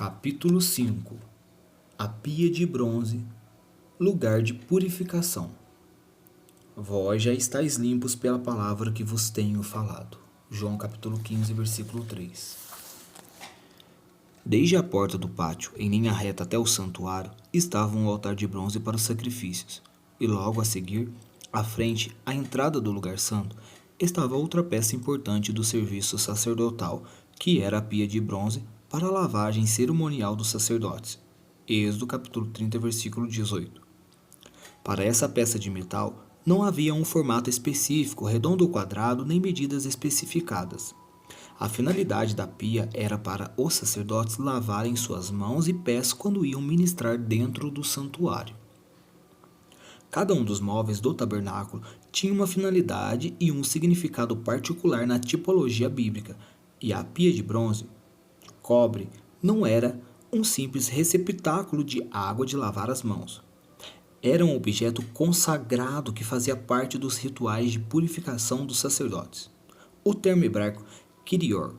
Capítulo 5. A pia de bronze, lugar de purificação. Vós já estáis limpos pela palavra que vos tenho falado. João capítulo 15, versículo 3. Desde a porta do pátio, em linha reta até o santuário, estava um altar de bronze para os sacrifícios, e logo a seguir, à frente, à entrada do lugar santo, estava outra peça importante do serviço sacerdotal, que era a pia de bronze para a lavagem cerimonial dos sacerdotes. Êxodo capítulo 30, versículo 18. Para essa peça de metal, não havia um formato específico, redondo ou quadrado, nem medidas especificadas. A finalidade da pia era para os sacerdotes lavarem suas mãos e pés quando iam ministrar dentro do santuário. Cada um dos móveis do tabernáculo tinha uma finalidade e um significado particular na tipologia bíblica, e a pia de bronze, cobre, não era um simples receptáculo de água de lavar as mãos. Era um objeto consagrado que fazia parte dos rituais de purificação dos sacerdotes. O termo hebraico Kirior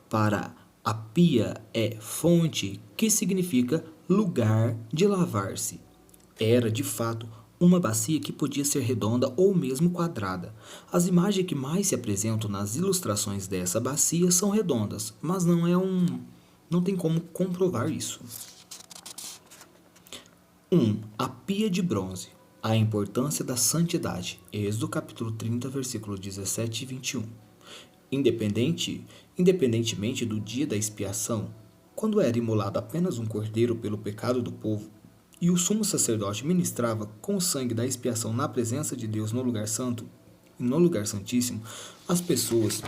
para a pia é fonte, que significa lugar de lavar-se. Era, de fato, uma bacia que podia ser redonda ou mesmo quadrada. As imagens que mais se apresentam nas ilustrações dessa bacia são redondas, mas não tem como comprovar isso. 1. A pia de bronze. A importância da santidade. Êxodo capítulo 30, versículo 17 e 21. Independentemente do dia da expiação, quando era imolado apenas um cordeiro pelo pecado do povo, e o sumo sacerdote ministrava com o sangue da expiação na presença de Deus no lugar santo e no lugar santíssimo, as pessoas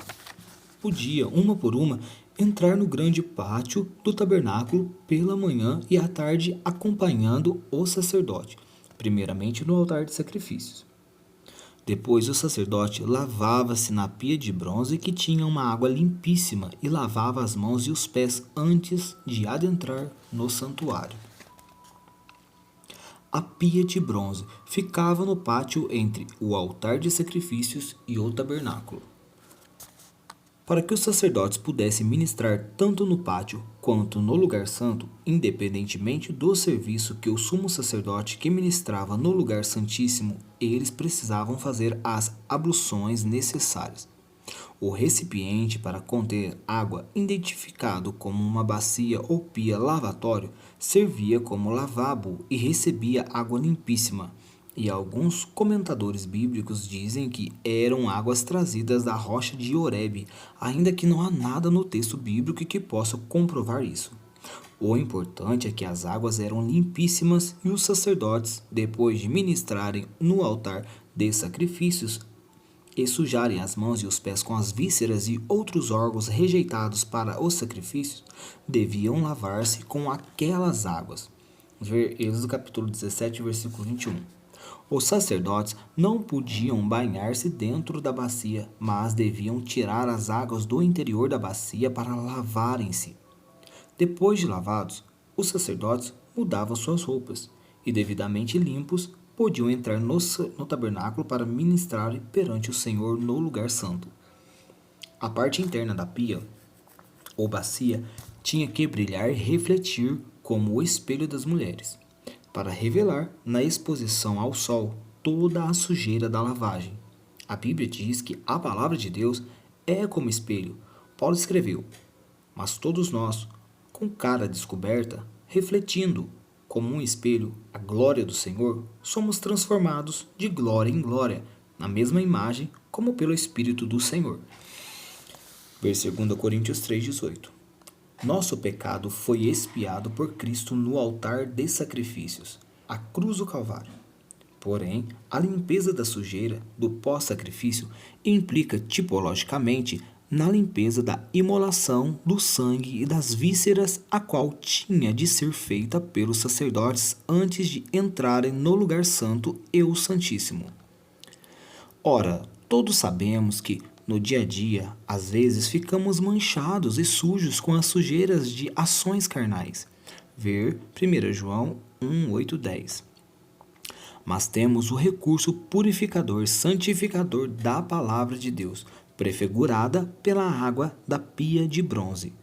podiam, uma por uma, entrar no grande pátio do tabernáculo pela manhã e à tarde acompanhando o sacerdote, primeiramente no altar de sacrifícios. Depois o sacerdote lavava-se na pia de bronze que tinha uma água limpíssima e lavava as mãos e os pés antes de adentrar no santuário. A pia de bronze ficava no pátio entre o altar de sacrifícios e o tabernáculo. Para que os sacerdotes pudessem ministrar tanto no pátio quanto no lugar santo, independentemente do serviço que o sumo sacerdote que ministrava no lugar santíssimo, eles precisavam fazer as abluções necessárias. O recipiente para conter água, identificado como uma bacia ou pia lavatório, servia como lavabo e recebia água limpíssima. E alguns comentadores bíblicos dizem que eram águas trazidas da rocha de Horebe, ainda que não há nada no texto bíblico que possa comprovar isso. O importante é que as águas eram limpíssimas e os sacerdotes, depois de ministrarem no altar de sacrifícios e sujarem as mãos e os pés com as vísceras e outros órgãos rejeitados para os sacrifícios, deviam lavar-se com aquelas águas. Ver Êxodo capítulo 17, versículo 21. Os sacerdotes não podiam banhar-se dentro da bacia, mas deviam tirar as águas do interior da bacia para lavarem-se. Depois de lavados, os sacerdotes mudavam suas roupas e, devidamente limpos, podiam entrar no tabernáculo para ministrar perante o Senhor no lugar santo. A parte interna da pia, ou bacia, tinha que brilhar e refletir como o espelho das mulheres, para revelar na exposição ao sol toda a sujeira da lavagem. A Bíblia diz que a palavra de Deus é como espelho. Paulo escreveu: mas todos nós, com cara descoberta, refletindo como um espelho a glória do Senhor, somos transformados de glória em glória, na mesma imagem como pelo Espírito do Senhor. Ver 2 Coríntios 3,18. Nosso pecado foi expiado por Cristo no altar de sacrifícios, a cruz do Calvário. Porém, a limpeza da sujeira do pós-sacrifício implica tipologicamente na limpeza da imolação do sangue e das vísceras, a qual tinha de ser feita pelos sacerdotes antes de entrarem no lugar santo e o santíssimo. Ora, todos sabemos que, no dia a dia, às vezes ficamos manchados e sujos com as sujeiras de ações carnais. Ver 1 João 1, 8, 10. Mas temos o recurso purificador, santificador da palavra de Deus, prefigurada pela água da pia de bronze.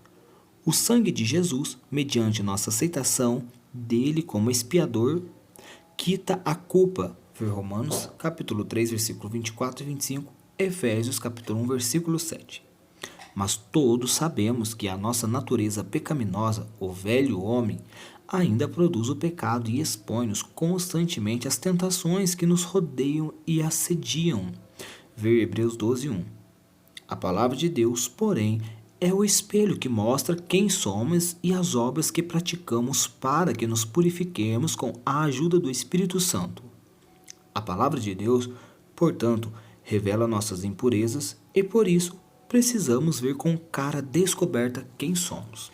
O sangue de Jesus, mediante nossa aceitação dele como expiador, quita a culpa. Ver Romanos, capítulo 3, versículo 24 e 25, Efésios, capítulo 1, versículo 7. Mas todos sabemos que a nossa natureza pecaminosa, o velho homem, ainda produz o pecado e expõe-nos constantemente às tentações que nos rodeiam e assediam. Ver Hebreus 12, 1. A palavra de Deus, porém, é o espelho que mostra quem somos e as obras que praticamos para que nos purifiquemos com a ajuda do Espírito Santo. A palavra de Deus, portanto, revela nossas impurezas e, por isso, precisamos ver com cara descoberta quem somos.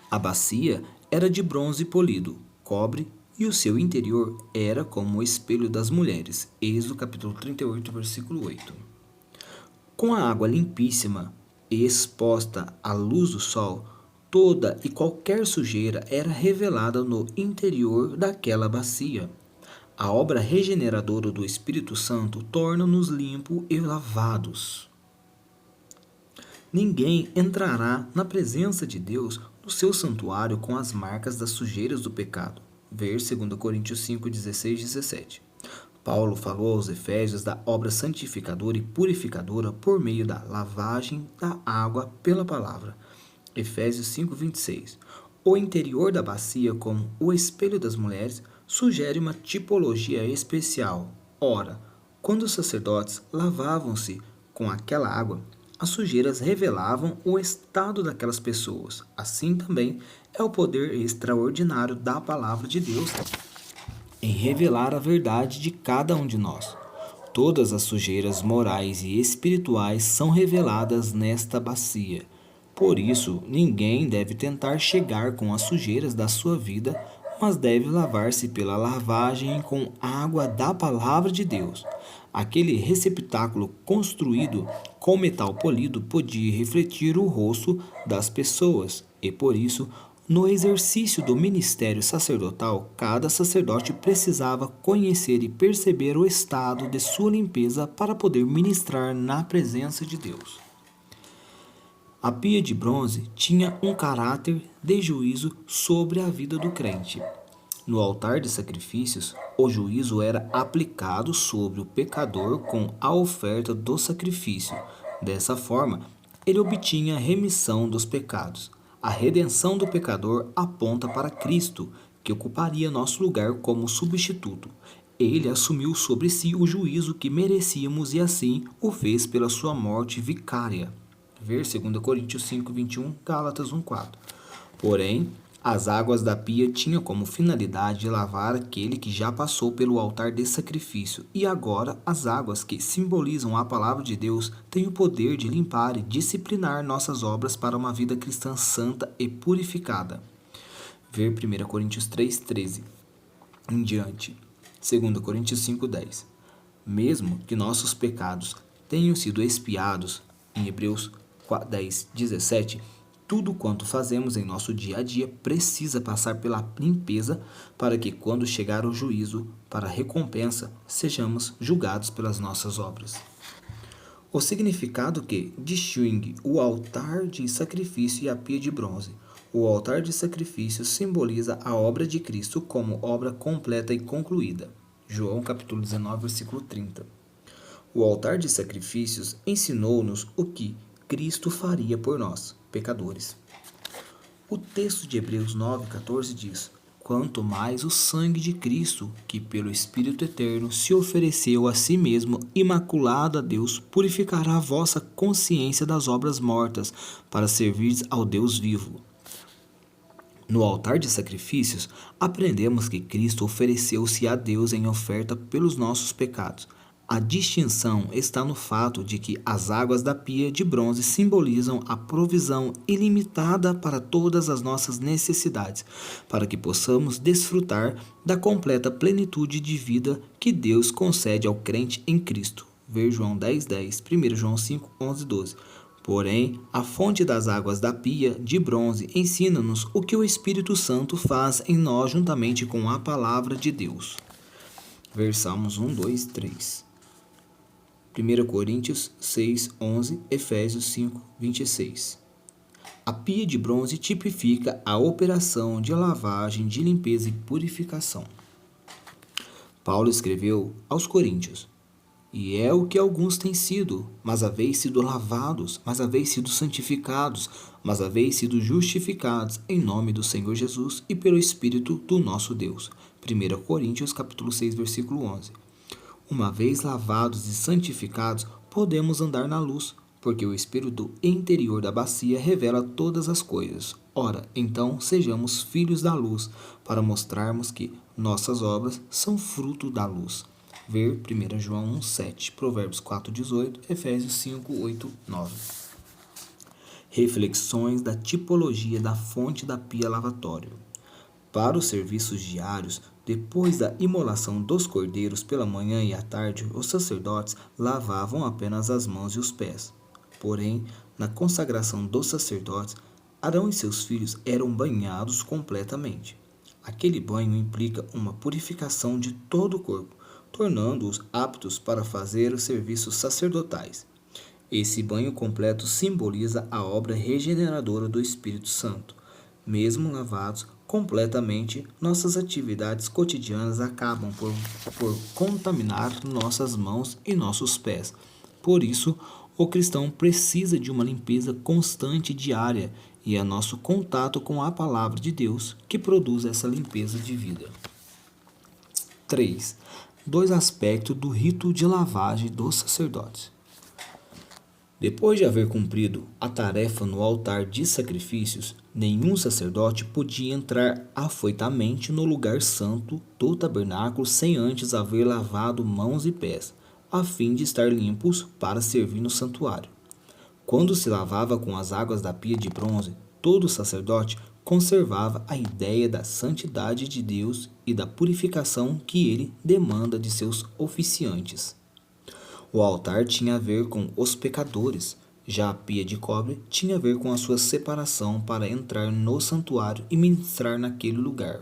A bacia era de bronze polido, cobre, e o seu interior era como o espelho das mulheres. Êxodo capítulo 38, versículo 8. Com a água limpíssima e exposta à luz do sol, toda e qualquer sujeira era revelada no interior daquela bacia. A obra regeneradora do Espírito Santo torna-nos limpos e lavados. Ninguém entrará na presença de Deus no seu santuário com as marcas das sujeiras do pecado. Ver 2 Coríntios 5, 16 e 17. Paulo falou aos Efésios da obra santificadora e purificadora por meio da lavagem da água pela palavra. Efésios 5, 26. O interior da bacia, como o espelho das mulheres, sugere uma tipologia especial. Ora, quando os sacerdotes lavavam-se com aquela água, as sujeiras revelavam o estado daquelas pessoas. Assim também é o poder extraordinário da palavra de Deus em revelar a verdade de cada um de nós. Todas as sujeiras morais e espirituais são reveladas nesta bacia. Por isso, ninguém deve tentar chegar com as sujeiras da sua vida, mas deve lavar-se pela lavagem com água da palavra de Deus. Aquele receptáculo construído com metal polido podia refletir o rosto das pessoas, e por isso, no exercício do ministério sacerdotal, cada sacerdote precisava conhecer e perceber o estado de sua limpeza para poder ministrar na presença de Deus. A pia de bronze tinha um caráter de juízo sobre a vida do crente. No altar de sacrifícios, o juízo era aplicado sobre o pecador com a oferta do sacrifício. Dessa forma, ele obtinha remissão dos pecados. A redenção do pecador aponta para Cristo, que ocuparia nosso lugar como substituto. Ele assumiu sobre si o juízo que merecíamos e assim o fez pela sua morte vicária. Ver 2 Coríntios 5, 21, Gálatas 1, 4. Porém, as águas da pia tinham como finalidade lavar aquele que já passou pelo altar de sacrifício, e agora as águas que simbolizam a palavra de Deus têm o poder de limpar e disciplinar nossas obras para uma vida cristã santa e purificada. Ver 1 Coríntios 3, 13 em diante. 2 Coríntios 5, 10. Mesmo que nossos pecados tenham sido expiados, em Hebreus 10, 17, tudo quanto fazemos em nosso dia a dia precisa passar pela limpeza para que, quando chegar o juízo para a recompensa, sejamos julgados pelas nossas obras. O significado que distingue o altar de sacrifício e a pia de bronze. O altar de sacrifício simboliza a obra de Cristo como obra completa e concluída. João capítulo 19, versículo 30. O altar de sacrifícios ensinou-nos o que Cristo faria por nós, pecadores. O texto de Hebreus 9,14 diz: quanto mais o sangue de Cristo, que pelo Espírito Eterno se ofereceu a si mesmo, imaculado a Deus, purificará a vossa consciência das obras mortas, para servir ao Deus vivo. No altar de sacrifícios, aprendemos que Cristo ofereceu-se a Deus em oferta pelos nossos pecados. A distinção está no fato de que as águas da pia de bronze simbolizam a provisão ilimitada para todas as nossas necessidades, para que possamos desfrutar da completa plenitude de vida que Deus concede ao crente em Cristo. Ver João 10, 10, 1 João 5, 11, 12. Porém, a fonte das águas da pia de bronze ensina-nos o que o Espírito Santo faz em nós juntamente com a palavra de Deus. Ver Salmos 1, 2, 3. 1 Coríntios 6, 11, Efésios 5, 26. A pia de bronze tipifica a operação de lavagem, de limpeza e purificação. Paulo escreveu aos Coríntios: E é o que alguns têm sido, mas haveis sido lavados, mas haveis sido santificados, mas haveis sido justificados em nome do Senhor Jesus e pelo Espírito do nosso Deus. 1 Coríntios capítulo 6, versículo 11. Uma vez lavados e santificados, podemos andar na luz, porque o Espírito interior da bacia revela todas as coisas. Ora, então, sejamos filhos da luz, para mostrarmos que nossas obras são fruto da luz. Ver 1 João 1,7, Provérbios 4,18, Efésios 5,8, 9. Reflexões da tipologia da fonte da pia lavatório. Para os serviços diários, depois da imolação dos cordeiros pela manhã e à tarde, os sacerdotes lavavam apenas as mãos e os pés. Porém, na consagração dos sacerdotes, Arão e seus filhos eram banhados completamente. Aquele banho implica uma purificação de todo o corpo, tornando-os aptos para fazer os serviços sacerdotais. Esse banho completo simboliza a obra regeneradora do Espírito Santo. Mesmo lavados completamente, nossas atividades cotidianas acabam por contaminar nossas mãos e nossos pés. Por isso, o cristão precisa de uma limpeza constante e diária, e é nosso contato com a palavra de Deus que produz essa limpeza de vida. 3. 2 aspectos do rito de lavagem dos sacerdotes. Depois de haver cumprido a tarefa no altar de sacrifícios, nenhum sacerdote podia entrar afoitamente no lugar santo do tabernáculo sem antes haver lavado mãos e pés, a fim de estar limpos para servir no santuário. Quando se lavava com as águas da pia de bronze, todo sacerdote conservava a ideia da santidade de Deus e da purificação que ele demanda de seus oficiantes. O altar tinha a ver com os pecadores, já a pia de cobre tinha a ver com a sua separação para entrar no santuário e ministrar naquele lugar.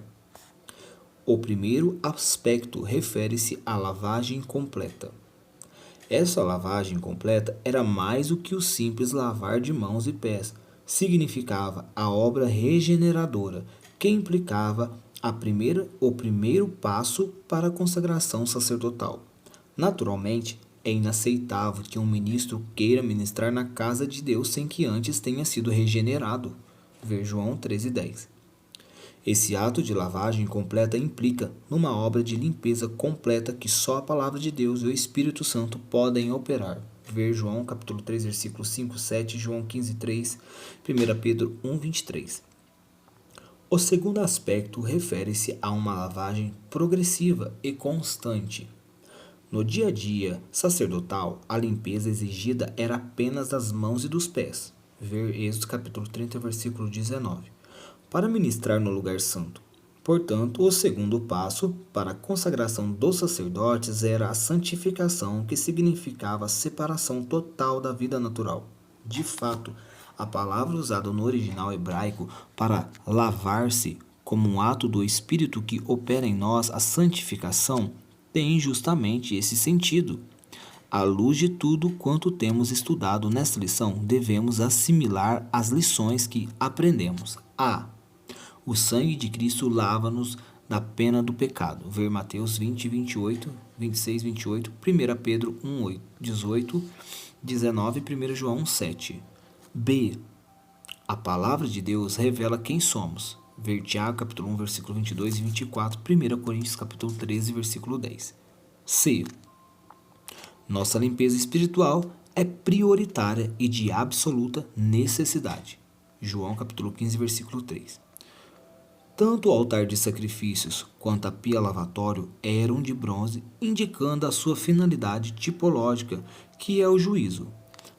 O primeiro aspecto refere-se à lavagem completa. Essa lavagem completa era mais do que o simples lavar de mãos e pés. Significava a obra regeneradora, que implicava o primeiro passo para a consagração sacerdotal. Naturalmente, é inaceitável que um ministro queira ministrar na casa de Deus sem que antes tenha sido regenerado. Ver João 13,10. Esse ato de lavagem completa implica numa obra de limpeza completa que só a palavra de Deus e o Espírito Santo podem operar. Ver João capítulo 3, versículos 5, 7, João 15,3, 1 Pedro 1,23. O segundo aspecto refere-se a uma lavagem progressiva e constante. No dia a dia sacerdotal, a limpeza exigida era apenas das mãos e dos pés. Ver Êxodo capítulo 30, versículo 19. Para ministrar no lugar santo. Portanto, o segundo passo para a consagração dos sacerdotes era a santificação, que significava a separação total da vida natural. De fato, a palavra usada no original hebraico para lavar-se, como um ato do Espírito que opera em nós a santificação, tem justamente esse sentido. À luz de tudo quanto temos estudado nesta lição, devemos assimilar as lições que aprendemos. A. O sangue de Cristo lava-nos da pena do pecado. Ver Mateus 20, 28, 26, 28, 1 Pedro 1, 8, 18, 19 e 1 João 7. B. A palavra de Deus revela quem somos. Ver Tiago, capítulo 1, versículo 22 e 24, 1 Coríntios, capítulo 13, versículo 10. C. Nossa limpeza espiritual é prioritária e de absoluta necessidade. João, capítulo 15, versículo 3. Tanto o altar de sacrifícios quanto a pia lavatório eram de bronze, indicando a sua finalidade tipológica, que é o juízo.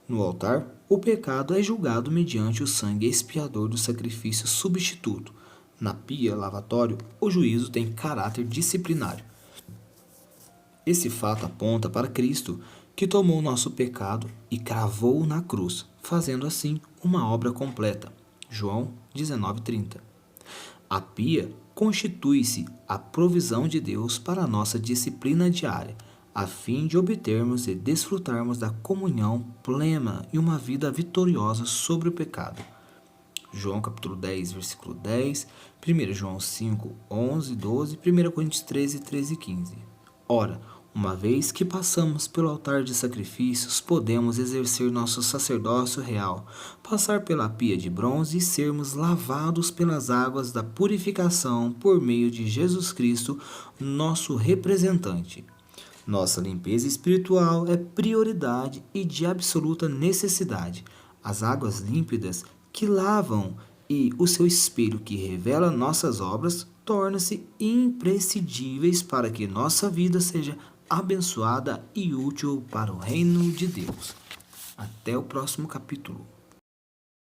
No altar, o pecado é julgado mediante o sangue expiador do sacrifício substituto. Na pia lavatório, o juízo tem caráter disciplinário. Esse fato aponta para Cristo, que tomou nosso pecado e cravou-o na cruz, fazendo assim uma obra completa. João 19:30. A pia constitui-se a provisão de Deus para a nossa disciplina diária, a fim de obtermos e desfrutarmos da comunhão plena e uma vida vitoriosa sobre o pecado. João capítulo 10, versículo 10, 1 João 5, 11, 12, 1 Coríntios 13, 13 e 15. Ora, uma vez que passamos pelo altar de sacrifícios, podemos exercer nosso sacerdócio real, passar pela pia de bronze e sermos lavados pelas águas da purificação por meio de Jesus Cristo, nosso representante. Nossa limpeza espiritual é prioridade e de absoluta necessidade. As águas límpidas que lavam e o seu espelho que revela nossas obras tornam-se imprescindíveis para que nossa vida seja abençoada e útil para o reino de Deus. Até o próximo capítulo.